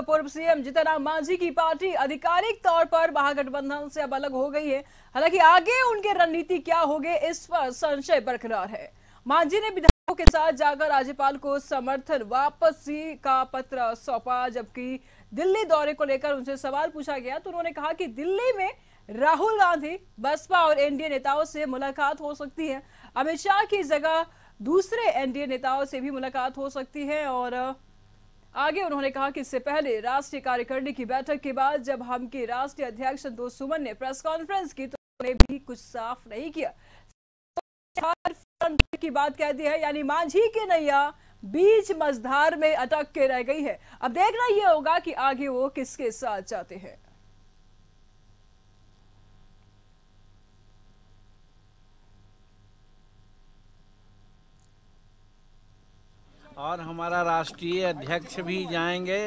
पूर्व सीएम जीतन राम मांझी की पार्टी आधिकारिक तौर पर महागठबंधन से अब अलग हो गई है। हालांकि आगे उनकी रणनीति क्या होगी, इस पर संशय बरकरार है। मांझी ने विधायकों के साथ जाकर राज्यपाल को समर्थन वापसी का पत्र सौंपा, जबकि दिल्ली दौरे को लेकर उनसे सवाल पूछा गया तो उन्होंने कहा कि दिल्ली में राहुल गांधी, बसपा और एनडीए नेताओं से मुलाकात हो सकती है। अमित शाह की जगह दूसरे एनडीए नेताओं से भी मुलाकात हो सकती है। और आगे उन्होंने कहा कि इससे पहले राष्ट्रीय कार्यकारिणी की बैठक के बाद जब हम के राष्ट्रीय अध्यक्ष संतोष सुमन ने प्रेस कॉन्फ्रेंस की तो उन्होंने भी कुछ साफ नहीं किया, की बात कह दी है। यानी मांझी की नैया बीच मझधार में अटक के रह गई है। अब देखना यह होगा कि आगे वो किसके साथ जाते हैं। और हमारा राष्ट्रीय अध्यक्ष भी जाएंगे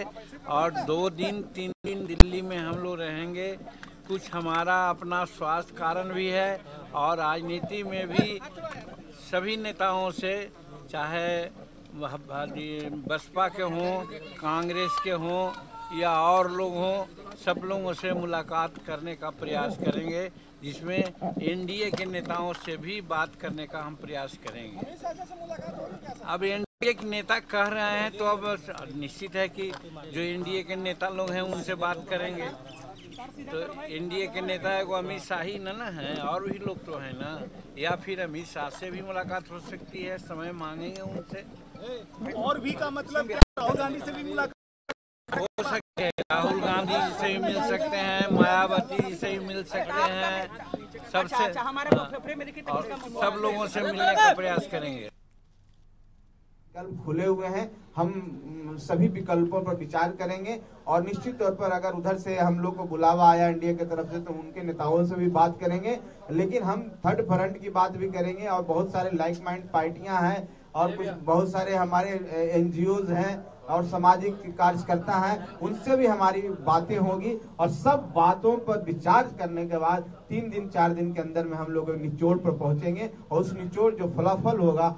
और 2 दिन 3 दिन दिल्ली में हम लोग रहेंगे। कुछ हमारा अपना स्वास्थ्य कारण भी है और राजनीति में भी सभी नेताओं से, चाहे बसपा के हों, कांग्रेस के हों या और लोग हों, सब लोगों से मुलाकात करने का प्रयास करेंगे, जिसमें एनडीए के नेताओं से भी बात करने का हम प्रयास करेंगे। अब एनडीए के नेता कह रहे हैं तो अब निश्चित है कि जो एनडीए के नेता लोग हैं उनसे बात करेंगे। तो एनडीए के नेता है वो अमित शाह ही ना है, और भी लोग तो हैं ना, या फिर अमित शाह से भी मुलाकात हो सकती है, समय मांगेंगे उनसे। और भी का मतलब क्या, राहुल गांधी से भी मुलाकात हो सकती है, राहुल गांधी जी से भी मिल सकते हैं, मायावती जी से भी मिल सकते हैं, सबसे सब लोगों से मिलने का प्रयास करेंगे। विकल्प खुले हुए हैं, हम सभी विकल्पों पर विचार करेंगे और निश्चित तौर पर अगर उधर से हम लोग को बुलावा आया इंडिया की तरफ से तो उनके नेताओं से भी बात करेंगे। लेकिन हम थर्ड फ्रंट की बात भी करेंगे और बहुत सारे लाइक माइंड पार्टियां हैं और कुछ बहुत सारे हमारे एनजीओज हैं और सामाजिक कार्यकर्ता हैं, उनसे भी हमारी बातें होगी और सब बातों पर विचार करने के बाद 3 दिन 4 दिन के अंदर में हम लोग निचोड़ पर पहुंचेंगे और उस निचोड़ जो फलाफल होगा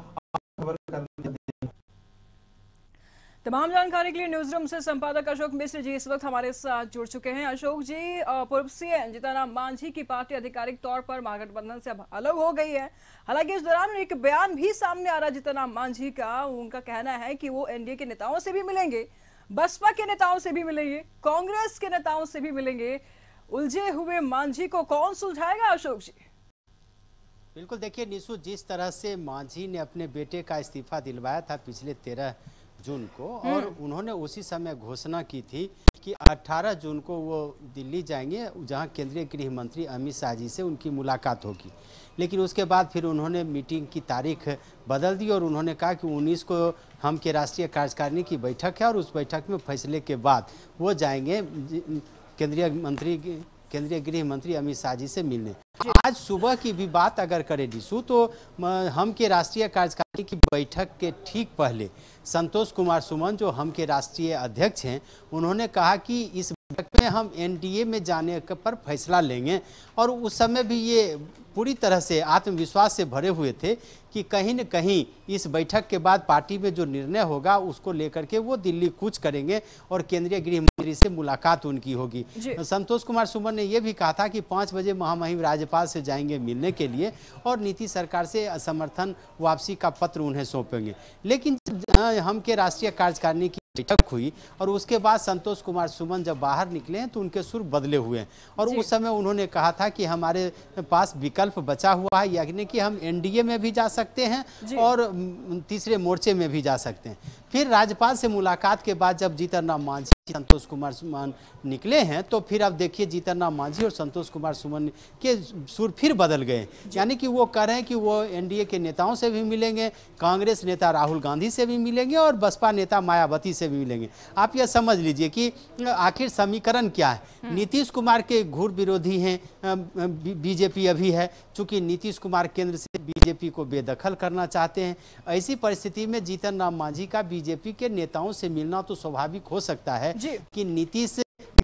तमाम जानकारी के लिए न्यूज रूम से संपादक अशोक मिश्र जी इस वक्त हमारे साथ जुड़ चुके हैं। अशोक जी, पूर्व सीएम जीतन राम मांझी की पार्टी आधिकारिक तौर पर महागठबंधन से अब अलग हो गई है। हालांकि इस दौरान एक बयान भी सामने आ रहा है जीतन राम मांझी का। उनका कहना है कि वो एनडीए के नेताओं से भी मिलेंगे, बसपा के नेताओं से भी मिलेंगे, कांग्रेस के नेताओं से भी मिलेंगे। उलझे हुए मांझी को कौन सुलझाएगा अशोक जी? बिल्कुल, देखिए निशु, जिस तरह से मांझी ने अपने बेटे का इस्तीफा दिलवाया था पिछले 13 जून को और उन्होंने उसी समय घोषणा की थी कि 18 जून को वो दिल्ली जाएंगे, जहां केंद्रीय गृह मंत्री अमित शाह जी से उनकी मुलाकात होगी। लेकिन उसके बाद फिर उन्होंने मीटिंग की तारीख बदल दी और उन्होंने कहा कि 19 को हम के राष्ट्रीय कार्यकारिणी की बैठक है और उस बैठक में फैसले के बाद वो जाएंगे केंद्रीय गृह मंत्री अमित शाह जी से मिलने। आज सुबह की भी बात अगर करें निशु, तो हम के राष्ट्रीय कार्यकारिणी की बैठक के ठीक पहले संतोष कुमार सुमन, जो हम के राष्ट्रीय अध्यक्ष हैं, उन्होंने कहा कि इस बैठक में हम एनडीए में जाने पर फैसला लेंगे। और उस समय भी ये पूरी तरह से आत्मविश्वास से भरे हुए थे कि कहीं न कहीं इस बैठक के बाद पार्टी में जो निर्णय होगा उसको लेकर के वो दिल्ली कूच करेंगे और केंद्रीय गृह मंत्री से मुलाकात उनकी होगी। संतोष कुमार सुमन ने यह भी कहा था कि 5 बजे महामहिम राज्यपाल से जाएंगे मिलने के लिए और नीतीश सरकार से असमर्थन वापसी का पत्र उन्हें सौंपेंगे। लेकिन हम के राष्ट्रीय कार्यकारिणी की बैठक हुई और उसके बाद संतोष कुमार सुमन जब बाहर निकले हैं तो उनके सुर बदले हुए हैं और उस समय उन्होंने कहा था कि हमारे पास विकल्प बचा हुआ है, यानी कि हम एनडीए में भी जा सकते हैं और तीसरे मोर्चे में भी जा सकते हैं। फिर राज्यपाल से मुलाकात के बाद जब जीतन राम मांझी, संतोष कुमार सुमन निकले हैं तो फिर अब देखिए जीतन राम मांझी और संतोष कुमार सुमन के सुर फिर बदल गए। यानी कि वो कह रहे हैं कि वो एनडीए के नेताओं से भी मिलेंगे, कांग्रेस नेता राहुल गांधी से भी मिलेंगे और बसपा नेता मायावती से भी मिलेंगे। आप यह समझ लीजिए कि आखिर समीकरण क्या है। नीतीश कुमार के घूर विरोधी हैं बीजेपी अभी है, चूंकि नीतीश कुमार केंद्र से बीजेपी को बेदखल करना चाहते हैं। ऐसी परिस्थिति में जीतन राम मांझी का बीजेपी के नेताओं से मिलना तो स्वाभाविक हो सकता है कि नीतीश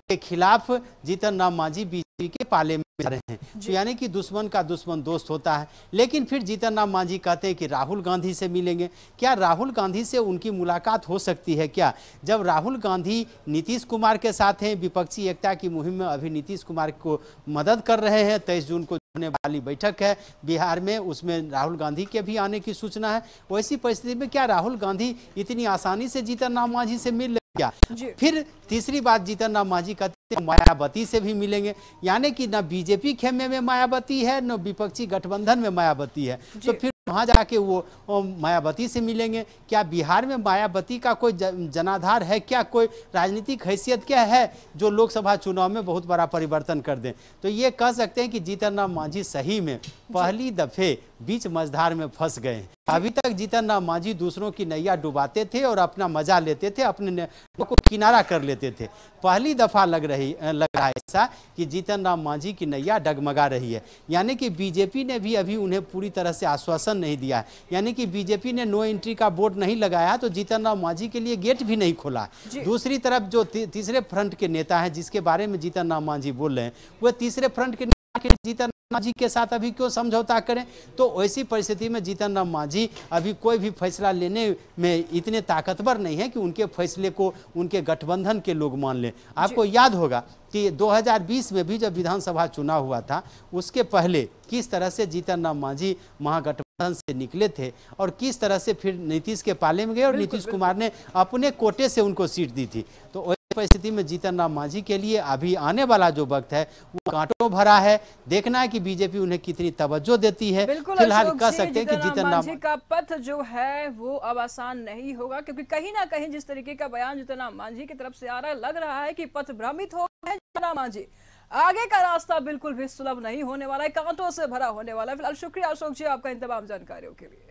के के खिलाफ जीतन राम मांझी बीजेपी के पाले में जा रहे हैं। तो यानी कि दुश्मन का दुश्मन दोस्त होता है। लेकिन फिर जीतन राम मांझी कहते हैं कि राहुल गांधी से मिलेंगे। क्या राहुल गांधी से उनकी मुलाकात हो सकती है क्या? जब राहुल गांधी नीतीश कुमार के साथ हैं, विपक्षी एकता की मुहिम में अभी नीतीश कुमार को मदद कर रहे हैं। 23 जून को होने वाली बैठक है बिहार में, उसमें राहुल गांधी के भी आने की सूचना है। वैसी परिस्थिति में क्या राहुल गांधी इतनी आसानी से जीतन राम मांझी से मिल क्या? फिर तीसरी बात, जीतन राम मांझी कहते हैं मायावती से भी मिलेंगे। यानी कि न बीजेपी खेमे में मायावती है, न विपक्षी गठबंधन में मायावती है। तो फिर वहां जाके वो मायावती से मिलेंगे। क्या बिहार में मायावती का कोई जनाधार है क्या? कोई राजनीतिक हैसियत क्या है जो लोकसभा चुनाव में बहुत बड़ा परिवर्तन कर दें? तो ये कह सकते हैं कि जीतन राम मांझी सही में पहली दफे बीच मझधार में फंस गए। अभी तक जीतन राम मांझी दूसरों की नैया डुबाते थे और अपना मजा लेते थे, अपने को किनारा कर लेते थे। पहली दफा लग रहा है ऐसा कि जीतन राम मांझी की नैया डगमगा रही है। यानी कि बीजेपी ने भी अभी उन्हें पूरी तरह से आश्वासन नहीं दिया है। यानी कि बीजेपी ने नो एंट्री का बोर्ड नहीं लगाया तो जीतन राम मांझी के लिए गेट भी नहीं खोला। दूसरी तरफ जो तीसरे फ्रंट के नेता हैं जिसके बारे में जीतन राम मांझी बोल रहे हैं, वह तीसरे फ्रंट के जीतन राम मांझी के साथ अभी क्यों समझौता करें? तो ऐसी परिस्थिति में जीतन राम मांझी अभी कोई भी फैसला लेने में इतने ताकतवर नहीं है कि उनके फैसले को उनके गठबंधन के लोग मान लें। आपको याद होगा कि 2020 में भी जब विधानसभा चुनाव हुआ था, उसके पहले किस तरह से जीतन राम मांझी महागठबंधन से निकले थे और किस तरह से फिर नीतीश के पाले में गए और नीतीश कुमार ने अपने कोटे से उनको सीट दी थी। तो परिस्थिति में जीतन राम मांझी के लिए अभी आने वाला जो वक्त है वो कांटों भरा है। देखना है कि बीजेपी उन्हें कितनी तवज्जो देती है। फिलहाल कह सकते हैं कि जीतन राम मांझी का पथ जो है वो अब आसान नहीं होगा, क्योंकि कहीं ना कहीं जिस तरीके का बयान जीतन राम मांझी की तरफ से आ रहा है, लग रहा है कि पथ भ्रमित हो गए जीतन राम मांझी। आगे का रास्ता बिल्कुल भी सुलभ नहीं होने वाला है, कांटों से भरा होने वाला है। फिलहाल शुक्रिया अशोक जी आपका इन तमाम जानकारियों के लिए।